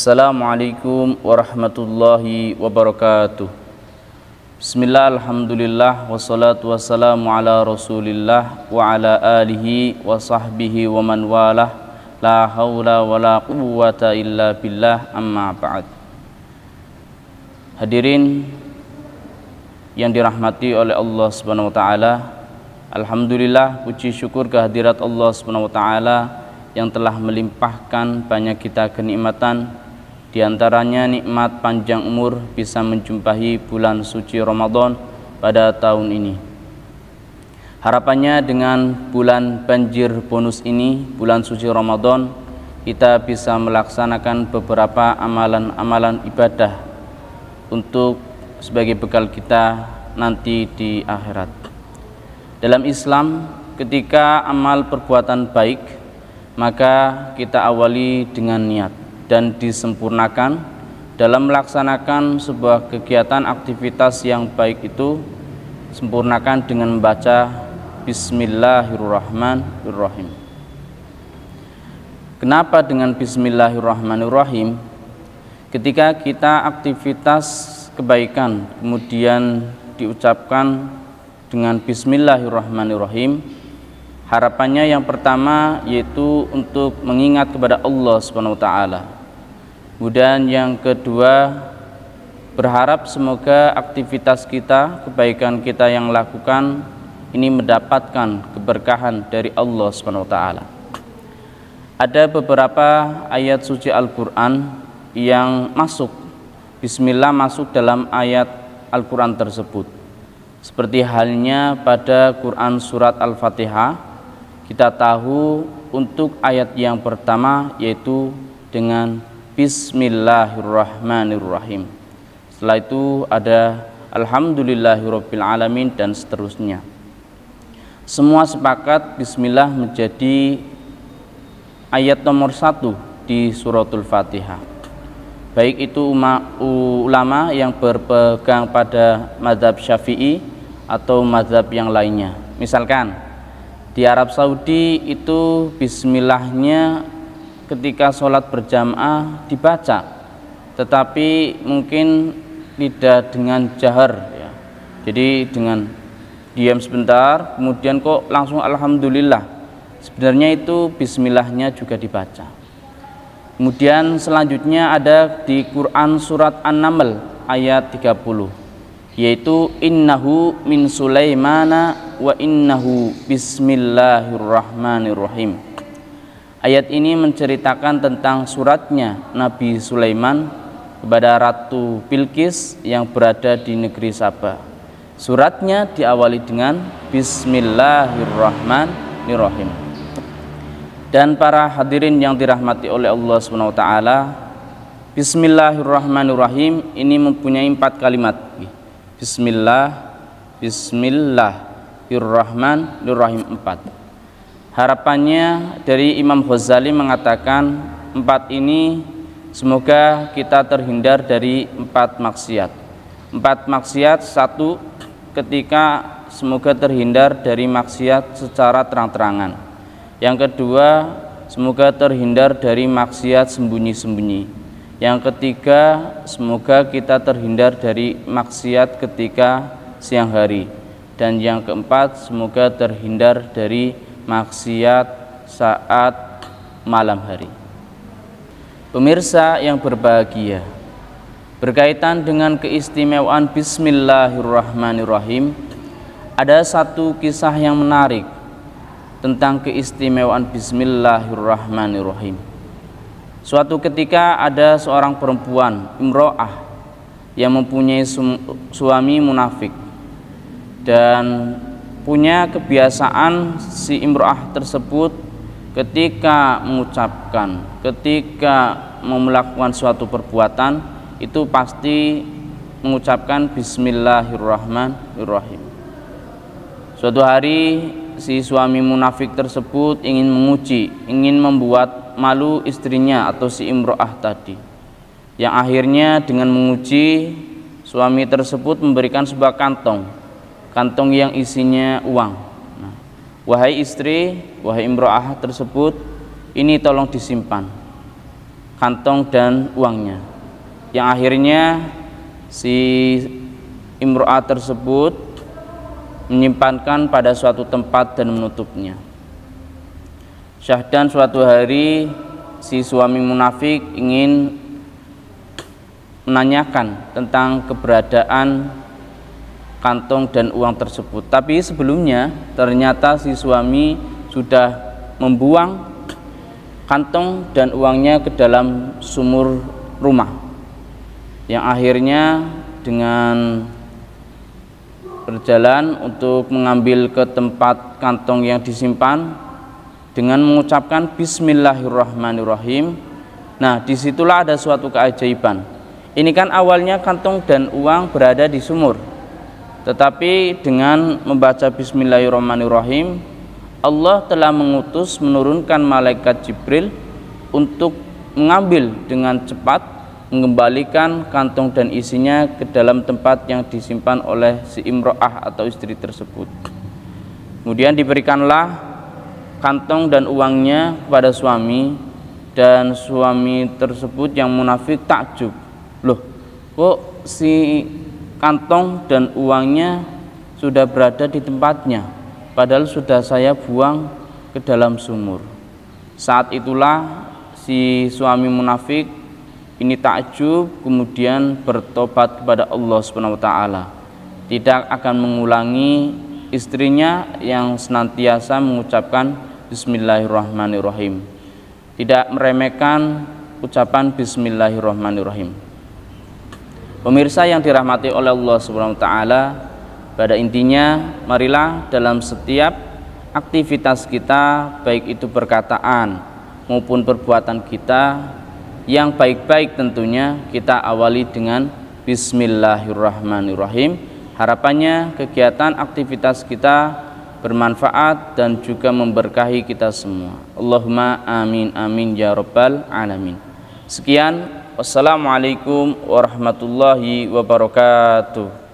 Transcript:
Assalamualaikum warahmatullahi wabarakatuh. Bismillah, alhamdulillah, wassalatu wassalamu ala rasulillah wa ala alihi wa sahbihi wa man walah. La hawla wa la quwwata illa billah, amma ba'd. Hadirin yang dirahmati oleh Allah Subhanahu wa taala, alhamdulillah, puji syukur kehadirat Allah Subhanahu wa taala yang telah melimpahkan banyak kita kenikmatan, di antaranya nikmat panjang umur bisa menjumpai bulan suci Ramadan pada tahun ini. Harapannya dengan bulan banjir bonus ini, bulan suci Ramadan, kita bisa melaksanakan beberapa amalan-amalan ibadah untuk sebagai bekal kita nanti di akhirat. Dalam Islam, ketika amal perbuatan baik, maka kita awali dengan niat dan disempurnakan dalam melaksanakan sebuah kegiatan aktivitas yang baik itu, sempurnakan dengan membaca Bismillahirrahmanirrahim. Kenapa dengan Bismillahirrahmanirrahim? Ketika kita aktivitas kebaikan kemudian diucapkan dengan Bismillahirrahmanirrahim, harapannya yang pertama yaitu untuk mengingat kepada Allah Subhanahu wa taala. Kemudian yang kedua, berharap semoga aktivitas kita, kebaikan kita yang lakukan ini mendapatkan keberkahan dari Allah Subhanahu wa taala. Ada beberapa ayat suci Al-Qur'an yang masuk bismillah masuk dalam ayat Al-Qur'an tersebut. Seperti halnya pada Quran surat Al-Fatihah, kita tahu untuk ayat yang pertama yaitu dengan Bismillahirrahmanirrahim. Setelah itu ada Alhamdulillahirabbil alamin dan seterusnya. Semua sepakat Bismillah menjadi ayat nomor 1 di suratul Fatihah. Baik itu ulama yang berpegang pada mazhab Syafi'i atau mazhab yang lainnya. Misalkan di Arab Saudi itu bismillahnya ketika sholat berjamaah dibaca, tetapi mungkin tidak dengan jahar ya. Jadi dengan diam sebentar kemudian kok langsung alhamdulillah. Sebenarnya itu bismillahnya juga dibaca. Kemudian selanjutnya ada di Quran surat An-Naml ayat 30, yaitu innahu min Sulaimana wa innahu bismillahirrahmanirrahim. Ayat ini menceritakan tentang suratnya Nabi Sulaiman kepada Ratu Bilqis yang berada di negeri Saba. Suratnya diawali dengan Bismillahirrahmanirrahim. Dan para hadirin yang dirahmati oleh Allah Subhanahu wa taala, Bismillahirrahmanirrahim ini mempunyai 4 kalimat. Bismillah, Bismillahirrahmanirrahim 4. Harapannya dari Imam Ghazali mengatakan 4 ini semoga kita terhindar dari 4 maksiat. 4 maksiat, 1, ketika semoga terhindar dari maksiat secara terang-terangan. Yang kedua, semoga terhindar dari maksiat sembunyi-sembunyi. Yang ketiga, semoga kita terhindar dari maksiat ketika siang hari. Dan yang keempat, semoga terhindar dari maksiat saat malam hari. Pemirsa yang berbahagia, berkaitan dengan keistimewaan Bismillahirrahmanirrahim, ada satu kisah yang menarik tentang keistimewaan Bismillahirrahmanirrahim. Suatu ketika ada seorang perempuan, imro'ah, yang mempunyai suami munafik dan punya kebiasaan si imro'ah tersebut ketika mengucapkan, ketika melakukan suatu perbuatan itu pasti mengucapkan Bismillahirrahmanirrahim. Suatu hari si suami munafik tersebut ingin menguji, ingin membuat malu istrinya atau si imro'ah tadi, yang akhirnya dengan menguji, suami tersebut memberikan sebuah kantong yang isinya uang. Nah, wahai istri, wahai imro'ah tersebut, ini tolong disimpan. kantong dan uangnya, yang akhirnya si imro'ah tersebut menyimpankan pada suatu tempat dan menutupnya. Syahdan suatu hari si suami munafik ingin menanyakan tentang keberadaan kantong dan uang tersebut, tapi sebelumnya ternyata si suami sudah membuang kantong dan uangnya ke dalam sumur rumah, yang akhirnya dengan berjalan untuk mengambil ke tempat kantong yang disimpan dengan mengucapkan Bismillahirrahmanirrahim. Nah, disitulah ada suatu keajaiban. Ini kan awalnya kantong dan uang berada di sumur, tetapi dengan membaca Bismillahirrahmanirrahim, Allah telah menurunkan malaikat Jibril untuk mengambil dengan cepat, mengembalikan kantong dan isinya ke dalam tempat yang disimpan oleh si imro'ah atau istri tersebut. Kemudian diberikanlah kantong dan uangnya kepada suami, dan suami tersebut yang munafik takjub, loh kok si kantong dan uangnya sudah berada di tempatnya, padahal sudah saya buang ke dalam sumur. Saat itulah si suami munafik ini takjub, kemudian bertobat kepada Allah Subhanahu wa taala. Tidak akan mengulangi istrinya yang senantiasa mengucapkan Bismillahirrahmanirrahim. Tidak meremehkan ucapan Bismillahirrahmanirrahim. Pemirsa yang dirahmati oleh Allah Subhanahu wa taala, pada intinya marilah dalam setiap aktivitas kita, baik itu perkataan maupun perbuatan kita, yang baik-baik tentunya kita awali dengan Bismillahirrahmanirrahim. Harapannya kegiatan aktivitas kita bermanfaat dan juga memberkahi kita semua. Allahumma amin amin ya rabbal alamin. Sekian, wassalamualaikum warahmatullahi wabarakatuh.